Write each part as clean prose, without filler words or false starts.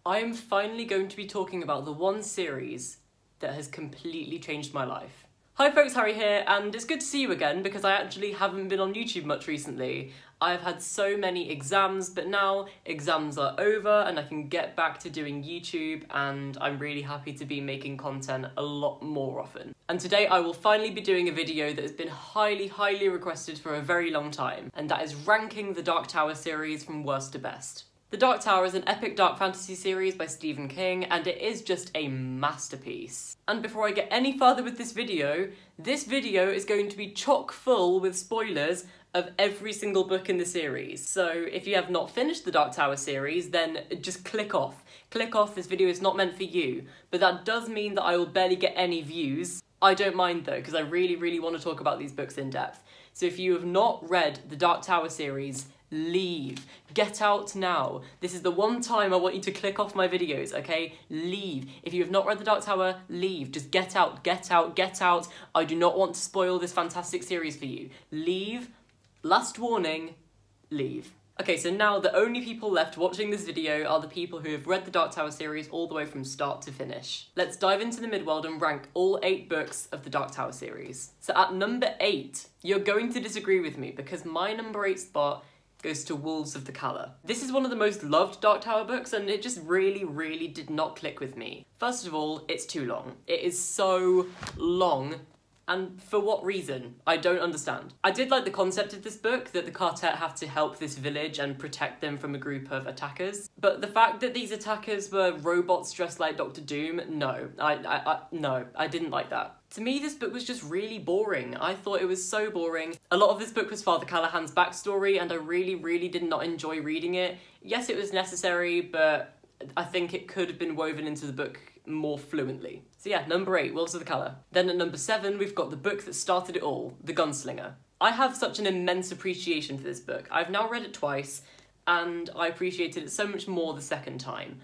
I am finally going to be talking about the one series that has completely changed my life. Hi folks, Harry here, and it's good to see you again because I actually haven't been on YouTube much recently. I've had so many exams, but now exams are over and I can get back to doing YouTube, and I'm really happy to be making content a lot more often. And today I will finally be doing a video that has been highly requested for a very long time, and that is ranking the Dark Tower series from worst to best. The Dark Tower is an epic dark fantasy series by Stephen King, and it is just a masterpiece. And before I get any further with this video is going to be chock full with spoilers of every single book in the series. So if you have not finished the Dark Tower series, then just click off. Click off, this video is not meant for you. But that does mean that I will barely get any views. I don't mind though, because I really want to talk about these books in depth. So if you have not read the Dark Tower series, leave. Get out now. This is the one time I want you to click off my videos, okay? Leave. If you have not read The Dark Tower, leave. Just get out, get out, get out. I do not want to spoil this fantastic series for you. Leave. Last warning, leave. Okay, so now the only people left watching this video are the people who have read the Dark Tower series all the way from start to finish. Let's dive into the midworld and rank all 8 books of the Dark Tower series. So at number 8, you're going to disagree with me because my number 8 spot goes to Wolves of the Calla. This is one of the most loved Dark Tower books, and it just really did not click with me. First of all, it's too long. It is so long, and for what reason? I don't understand. I did like the concept of this book, that the quartet have to help this village and protect them from a group of attackers. But the fact that these attackers were robots dressed like Dr. Doom, no. No, I didn't like that. To me, this book was just really boring. I thought it was so boring. A lot of this book was Father Callahan's backstory, and I really did not enjoy reading it. Yes, it was necessary, but I think it could have been woven into the book more fluently. So yeah, number 8, Wolves of the Calla. Then at number 7, we've got the book that started it all, The Gunslinger. I have such an immense appreciation for this book. I've now read it twice, and I appreciated it so much more the second time.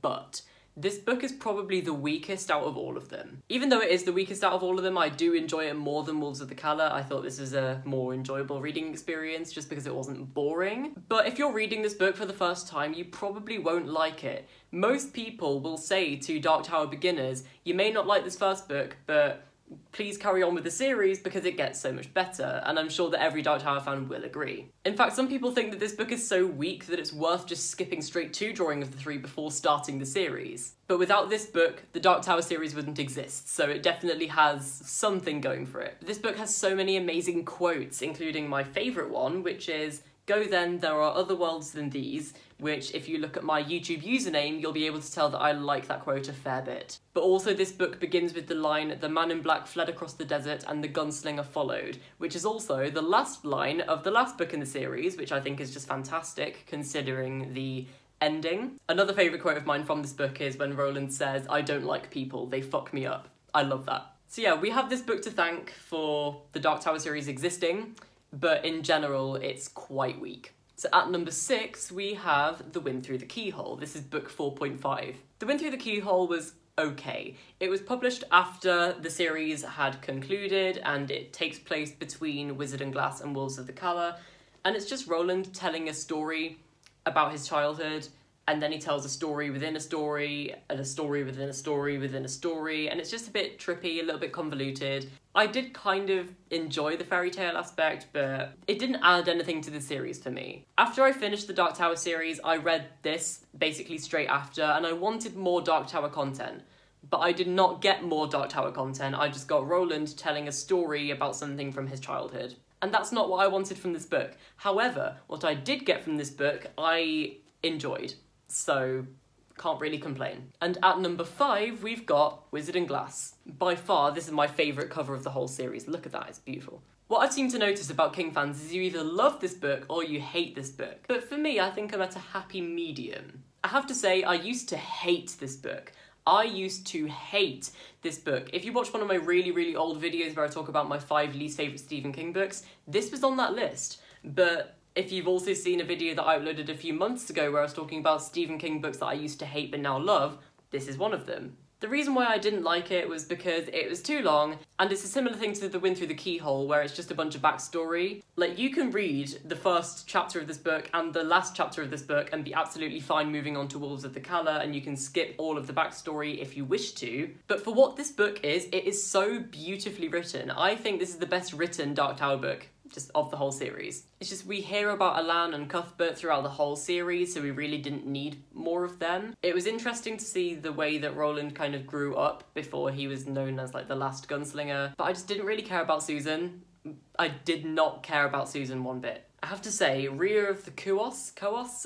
But this book is probably the weakest out of all of them. Even though it is the weakest out of all of them, I do enjoy it more than Wolves of the Calla. I thought this was a more enjoyable reading experience just because it wasn't boring. But if you're reading this book for the first time, you probably won't like it. Most people will say to Dark Tower beginners, you may not like this first book, but please carry on with the series because it gets so much better, and I'm sure that every Dark Tower fan will agree. In fact, some people think that this book is so weak that it's worth just skipping straight to Drawing of the Three before starting the series. But without this book, the Dark Tower series wouldn't exist, so it definitely has something going for it. This book has so many amazing quotes, including my favourite one, which is, "Go then, there are other worlds than these," which, if you look at my YouTube username, you'll be able to tell that I like that quote a fair bit. But also this book begins with the line, "The man in black fled across the desert and the gunslinger followed," which is also the last line of the last book in the series, which I think is just fantastic considering the ending. Another favourite quote of mine from this book is when Roland says, "I don't like people, they fuck me up." I love that. So yeah, we have this book to thank for the Dark Tower series existing, but in general, it's quite weak. So at number 6, we have The Wind Through the Keyhole. This is book 4.5. The Wind Through the Keyhole was okay. It was published after the series had concluded, and it takes place between Wizard and Glass and Wolves of the Calla, and it's just Roland telling a story about his childhood, and then he tells a story within a story, and a story within a story within a story, and it's just a bit trippy, a little bit convoluted. I did kind of enjoy the fairy tale aspect, but it didn't add anything to the series for me. After I finished the Dark Tower series, I read this basically straight after, and I wanted more Dark Tower content. But I did not get more Dark Tower content, I just got Roland telling a story about something from his childhood. And that's not what I wanted from this book. However, what I did get from this book, I enjoyed. So can't really complain. And at number 5, we've got Wizard and Glass. By far, this is my favourite cover of the whole series. Look at that, it's beautiful. What I've seemed to notice about King fans is you either love this book or you hate this book. But for me, I think I'm at a happy medium. I have to say, I used to hate this book. I used to hate this book. If you watch one of my really old videos where I talk about my 5 least favourite Stephen King books, this was on that list. But if you've also seen a video that I uploaded a few months ago where I was talking about Stephen King books that I used to hate but now love, this is one of them. The reason why I didn't like it was because it was too long, and it's a similar thing to The Wind Through the Keyhole, where it's just a bunch of backstory. Like, you can read the first chapter of this book and the last chapter of this book and be absolutely fine moving on to Wolves of the Calla, and you can skip all of the backstory if you wish to. But for what this book is, it is so beautifully written. I think this is the best written Dark Tower book just of the whole series. It's just, we hear about Alan and Cuthbert throughout the whole series, so we really didn't need more of them. It was interesting to see the way that Roland kind of grew up before he was known as like the last gunslinger, but I just didn't really care about Susan. I did not care about Susan one bit. I have to say, Rhea of the Coos,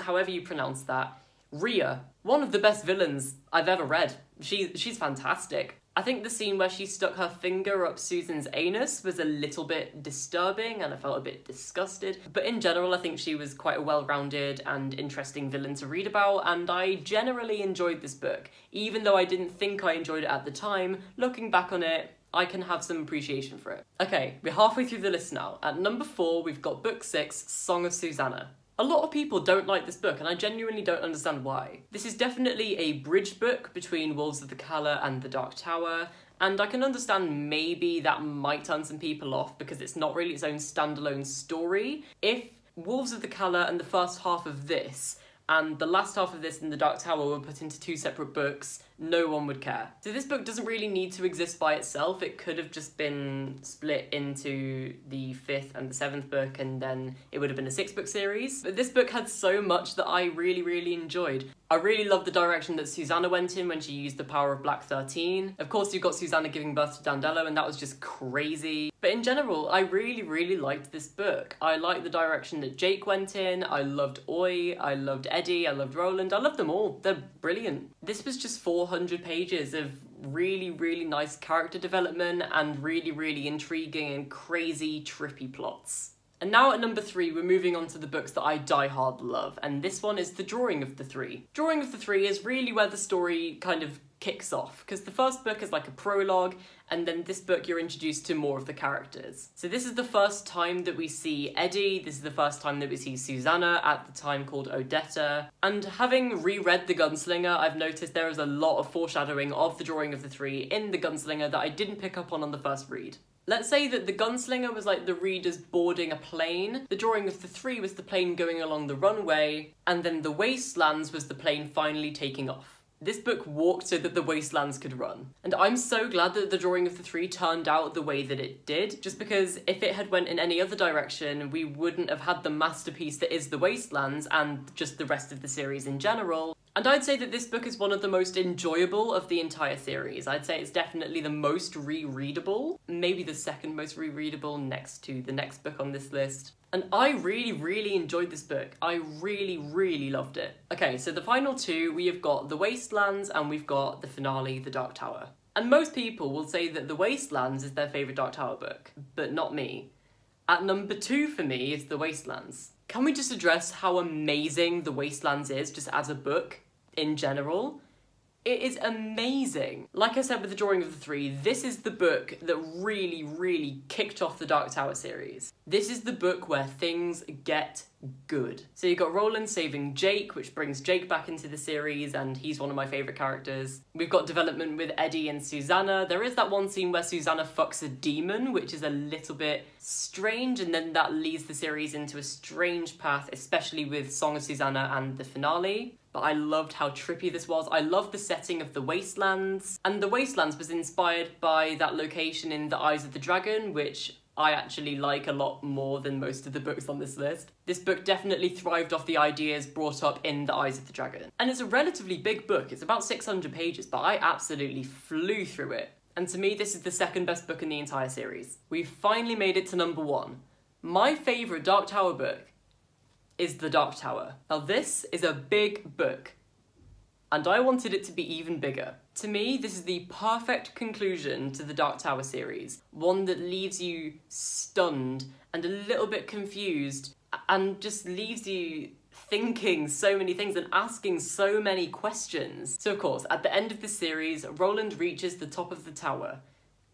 however you pronounce that, Rhea, one of the best villains I've ever read. She's fantastic. I think the scene where she stuck her finger up Susan's anus was a little bit disturbing and I felt a bit disgusted. But in general, I think she was quite a well-rounded and interesting villain to read about, and I generally enjoyed this book. Even though I didn't think I enjoyed it at the time, looking back on it, I can have some appreciation for it. Okay, we're halfway through the list now. At number 4, we've got Book 6, Song of Susanna. A lot of people don't like this book, and I genuinely don't understand why. This is definitely a bridge book between Wolves of the Calla and The Dark Tower, and I can understand maybe that might turn some people off because it's not really its own standalone story. If Wolves of the Calla and the first half of this and the last half of this in The Dark Tower were put into 2 separate books, no one would care. So this book doesn't really need to exist by itself. It could have just been split into the 5th and the 7th book, and then it would have been a 6-book series. But this book had so much that I really, really enjoyed. I really loved the direction that Susanna went in when she used the power of Black 13. Of course, you've got Susanna giving birth to Dandello, and that was just crazy. But in general, I really, really liked this book. I liked the direction that Jake went in. I loved Oy, I loved Eddie, I loved Roland. I loved them all. They're brilliant. This was just 400 pages of really, really nice character development and really, really intriguing and crazy, trippy plots. And now at number 3, we're moving on to the books that I die hard love, and this one is The Drawing of the Three. Drawing of the Three is really where the story kind of kicks off, because the first book is like a prologue, and then this book you're introduced to more of the characters. So this is the first time that we see Eddie, this is the first time that we see Susanna, at the time called Odetta, and having reread The Gunslinger, I've noticed there is a lot of foreshadowing of The Drawing of the Three in The Gunslinger that I didn't pick up on the first read. Let's say that The Gunslinger was like the readers boarding a plane, The Drawing of the Three was the plane going along the runway, and then The Wastelands was the plane finally taking off. This book walked so that the Wastelands could run. And I'm so glad that The Drawing of the Three turned out the way that it did, just because if it had went in any other direction, we wouldn't have had the masterpiece that is The Wastelands and just the rest of the series in general. And I'd say that this book is one of the most enjoyable of the entire series. I'd say it's definitely the most rereadable, maybe the second most rereadable next to the next book on this list. And I really, really enjoyed this book. I really, really loved it. Okay, so the final 2, we have got The Wastelands and we've got the finale, The Dark Tower. And most people will say that The Wastelands is their favourite Dark Tower book, but not me. At number 2 for me is The Wastelands. Can we just address how amazing The Wastelands is just as a book in general? It is amazing. Like I said with The Drawing of the Three, this is the book that really, really kicked off the Dark Tower series. This is the book where things get good. So you've got Roland saving Jake, which brings Jake back into the series, and he's one of my favourite characters. We've got development with Eddie and Susanna. There is that one scene where Susanna fucks a demon, which is a little bit strange, and then that leads the series into a strange path, especially with Song of Susanna and the finale. But I loved how trippy this was. I loved the setting of the Wastelands. And the Wastelands was inspired by that location in The Eyes of the Dragon, which I actually like a lot more than most of the books on this list. This book definitely thrived off the ideas brought up in The Eyes of the Dragon. And it's a relatively big book. It's about 600 pages, but I absolutely flew through it. And to me, this is the second best book in the entire series. We've finally made it to number 1. My favourite Dark Tower book is The Dark Tower. Now this is a big book, and I wanted it to be even bigger. To me, this is the perfect conclusion to the Dark Tower series, one that leaves you stunned and a little bit confused and just leaves you thinking so many things and asking so many questions. So of course, at the end of the series, Roland reaches the top of the tower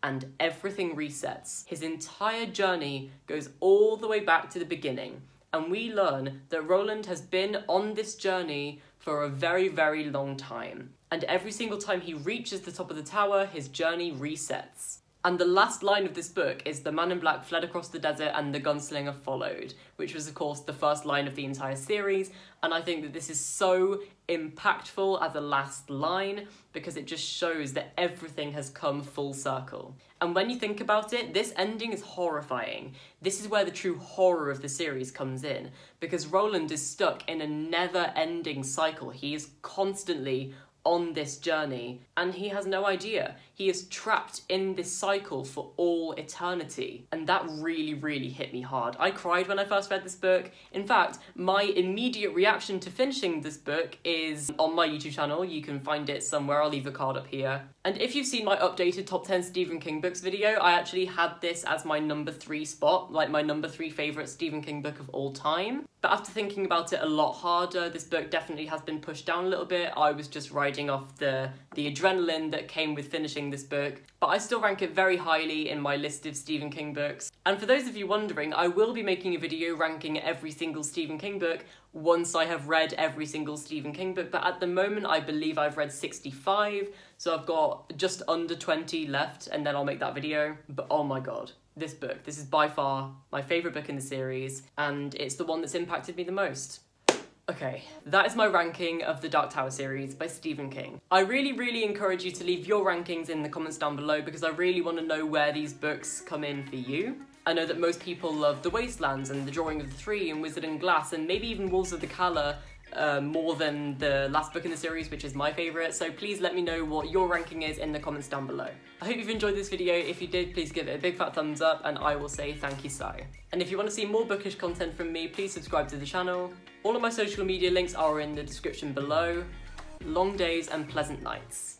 and everything resets. His entire journey goes all the way back to the beginning, and we learn that Roland has been on this journey for a very, very long time. And every single time he reaches the top of the tower, his journey resets. And the last line of this book is "The man in black fled across the desert and the gunslinger followed," which was of course the first line of the entire series. And I think that this is so impactful as a last line because it just shows that everything has come full circle. And when you think about it, this ending is horrifying. This is where the true horror of the series comes in, because Roland is stuck in a never-ending cycle. He is constantly on this journey and he has no idea. He is trapped in this cycle for all eternity, and that really, really hit me hard. I cried when I first read this book. In fact, my immediate reaction to finishing this book is on my YouTube channel. You can find it somewhere, I'll leave a card up here. And if you've seen my updated top 10 Stephen King books video, I actually had this as my number 3 spot, like my number 3 favourite Stephen King book of all time. But after thinking about it a lot harder, this book definitely has been pushed down a little bit. I was just riding off the adrenaline that came with finishing this book, but I still rank it very highly in my list of Stephen King books. And for those of you wondering, I will be making a video ranking every single Stephen King book once I have read every single Stephen King book, but at the moment I believe I've read 65, so I've got just under 20 left and then I'll make that video. But oh my god, this book, this is by far my favourite book in the series, and it's the one that's impacted me the most. Okay, that is my ranking of the Dark Tower series by Stephen King. I really, really encourage you to leave your rankings in the comments down below because I really want to know where these books come in for you. I know that most people love The Wastelands and The Drawing of the Three and Wizard and Glass and maybe even Wolves of the Calla more than the last book in the series, which is my favourite, so please let me know what your ranking is in the comments down below. I hope you've enjoyed this video. If you did, please give it a big fat thumbs up and I will say thank you so. And if you want to see more bookish content from me, please subscribe to the channel. All of my social media links are in the description below. Long days and pleasant nights.